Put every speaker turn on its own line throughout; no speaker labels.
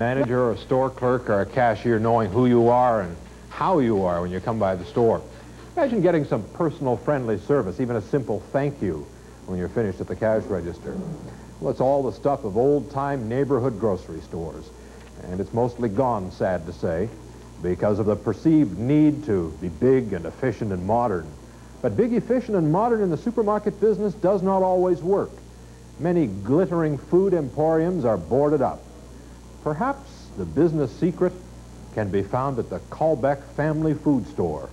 Manager or a store clerk or a cashier knowing who you are and how you are when you come by the store. Imagine getting some personal friendly service, even a simple thank you when you're finished at the cash register. Well, it's all the stuff of old-time neighborhood grocery stores. And it's mostly gone, sad to say, because of the perceived need to be big and efficient and modern. But big, efficient, and modern in the supermarket business does not always work. Many glittering food emporiums are boarded up. Perhaps the business secret can be found at the Calbeck family food store,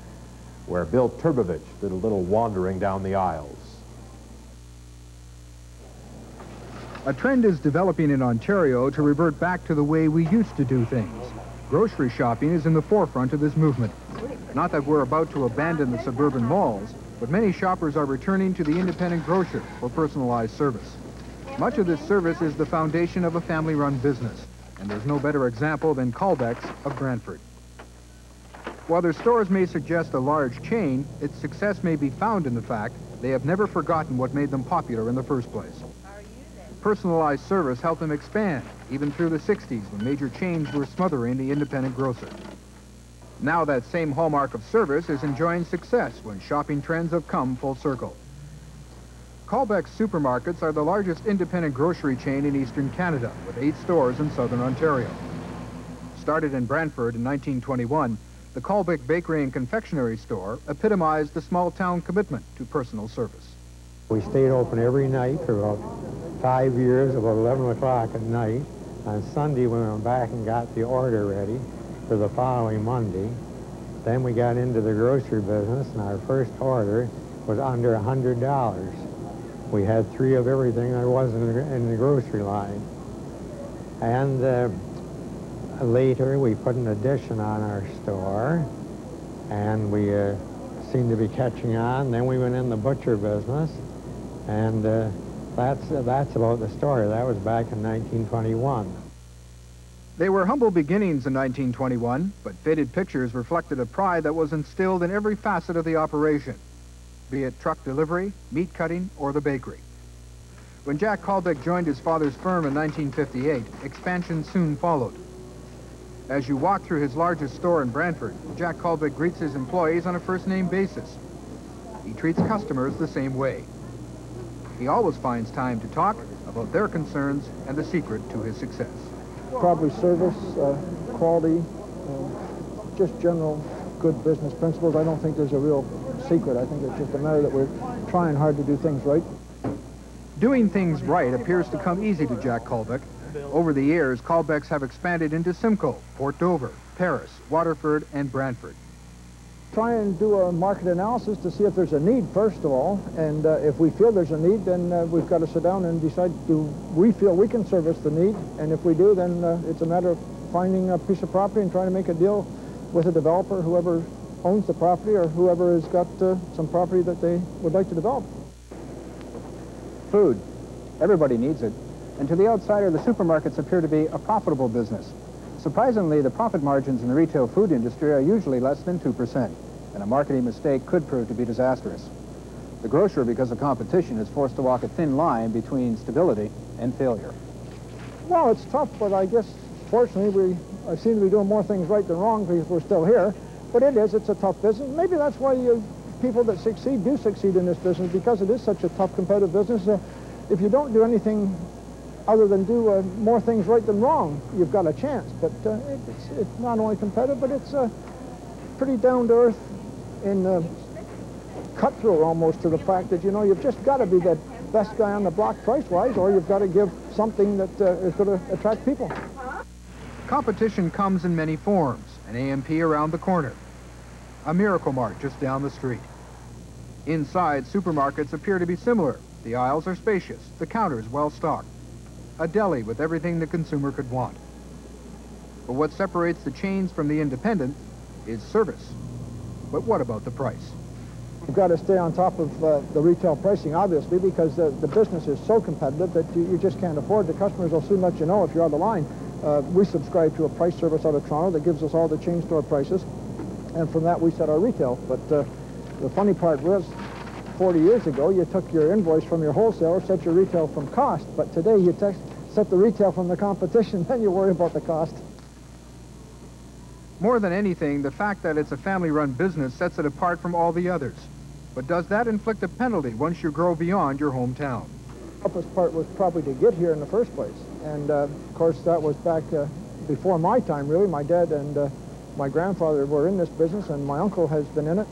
where Bill Turbovich did a little wandering down the aisles.
A trend is developing in Ontario to revert back to the way we used to do things. Grocery shopping is in the forefront of this movement. Not that we're about to abandon the suburban malls, but many shoppers are returning to the independent grocer for personalized service. Much of this service is the foundation of a family-run business, and there's no better example than Calbeck's of Brantford. While their stores may suggest a large chain, its success may be found in the fact they have never forgotten what made them popular in the first place. Personalized service helped them expand, even through the 60s when major chains were smothering the independent grocer. Now that same hallmark of service is enjoying success when shopping trends have come full circle. Calbeck's supermarkets are the largest independent grocery chain in eastern Canada, with 8 stores in southern Ontario. Started in Brantford in 1921, the Calbeck Bakery and Confectionery store epitomized the small-town commitment to personal service.
We stayed open every night for about 5 years, about 11 o'clock at night. On Sunday, we went back and got the order ready for the following Monday. Then we got into the grocery business, and our first order was under $100. We had 3 of everything there was in the grocery line. And later, we put an addition on our store, and we seemed to be catching on. Then we went in the butcher business, and that's about the story. That was back in 1921.
They were humble beginnings in 1921, but faded pictures reflected a pride that was instilled in every facet of the operation, be it truck delivery, meat cutting, or the bakery. When Jack Calbeck joined his father's firm in 1958, expansion soon followed. As you walk through his largest store in Brantford, Jack Calbeck greets his employees on a first-name basis. He treats customers the same way. He always finds time to talk about their concerns and the secret to his success.
Probably service, quality, just general good business principles. I don't think there's a real secret. I think it's just a matter that we're trying hard to do things right.
Doing things right appears to come easy to Jack Calbeck. Over the years, Calbecks have expanded into Simcoe, Port Dover, Paris, Waterford, and Brantford.
Try and do a market analysis to see if there's a need, first of all, and if we feel there's a need, then we've got to sit down and decide, do we feel we can service the need? And if we do, then it's a matter of finding a piece of property and trying to make a deal with a developer, whoever owns the property or whoever has got some property that they would like to develop.
Food. Everybody needs it. And to the outsider, the supermarkets appear to be a profitable business. Surprisingly, the profit margins in the retail food industry are usually less than 2%, and a marketing mistake could prove to be disastrous. The grocer, because of competition, is forced to walk a thin line between stability and failure.
Well, it's tough, but I guess, fortunately, I seem to be doing more things right than wrong because we're still here. But it's a tough business. Maybe that's why people that succeed do succeed in this business, because it is such a tough, competitive business. If you don't do anything other than do more things right than wrong, you've got a chance. But it's not only competitive, but it's pretty down-to-earth and cutthroat almost to the fact that, you know, you've just got to be the best guy on the block price-wise, or you've got to give something that is going to attract people.
Competition comes in many forms. An AMP around the corner, a Miracle Mart just down the street. Inside, supermarkets appear to be similar. The aisles are spacious, the counters well-stocked. A deli with everything the consumer could want. But what separates the chains from the independent is service. But what about the price?
You've got to stay on top of the retail pricing, obviously, because the business is so competitive that you just can't afford. The customers will soon let you know if you're on the line. We subscribe to a price service out of Toronto that gives us all the chain store prices, and from that we set our retail. But the funny part was, 40 years ago, you took your invoice from your wholesaler, set your retail from cost, but today you set the retail from the competition, then you worry about the cost.
More than anything, the fact that it's a family-run business sets it apart from all the others. But does that inflict a penalty once you grow beyond your hometown?
The toughest part was probably to get here in the first place. And, of course, that was back before my time, really. My dad and my grandfather were in this business, and my uncle has been in it.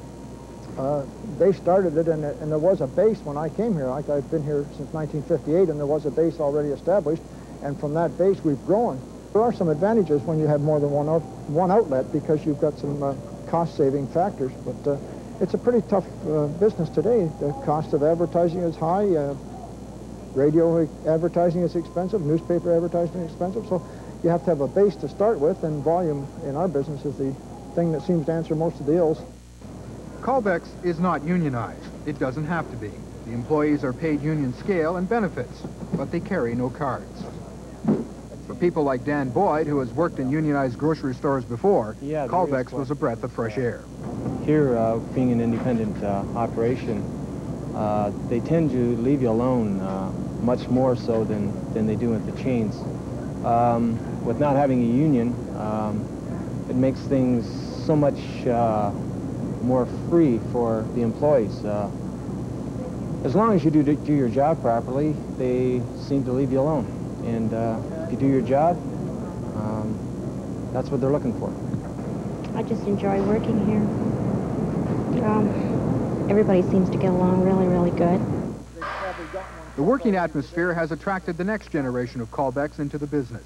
They started it, and there was a base when I came here. I've been here since 1958, and there was a base already established. And from that base, we've grown. There are some advantages when you have more than one outlet, because you've got some cost-saving factors. But it's a pretty tough business today. The cost of advertising is high. Radio advertising is expensive. Newspaper advertising is expensive. So you have to have a base to start with, and volume in our business is the thing that seems to answer most of the ills.
Calbeck's is not unionized. It doesn't have to be. The employees are paid union scale and benefits, but they carry no cards. For people like Dan Boyd, who has worked in unionized grocery stores before, Calbeck's was a breath of fresh air.
Here, being an independent operation, they tend to leave you alone much more so than they do at the chains. With not having a union, it makes things so much more free for the employees. As long as you do your job properly, they seem to leave you alone. And if you do your job, that's what they're looking for.
I just enjoy working here. Everybody seems to get along really, really good.
The working atmosphere has attracted the next generation of Calbecks into the business.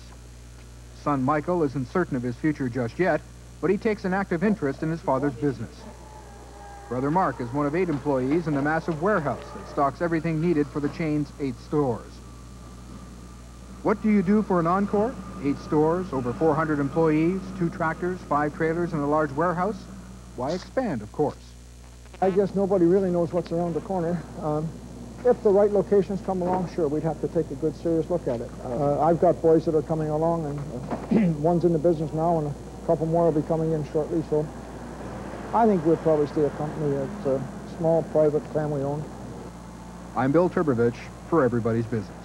Son Michael isn't certain of his future just yet, but he takes an active interest in his father's business. Brother Mark is one of 8 employees in the massive warehouse that stocks everything needed for the chain's 8 stores. What do you do for an encore? 8 stores, over 400 employees, 2 tractors, 5 trailers, and a large warehouse? Why expand, of course?
I guess nobody really knows what's around the corner. If the right locations come along, sure, we'd have to take a good, serious look at it. I've got boys that are coming along, and one's in the business now, and a couple more will be coming in shortly, so I think we'll probably stay a company that's small, private, family-owned.
I'm Bill Turbovich for Everybody's Business.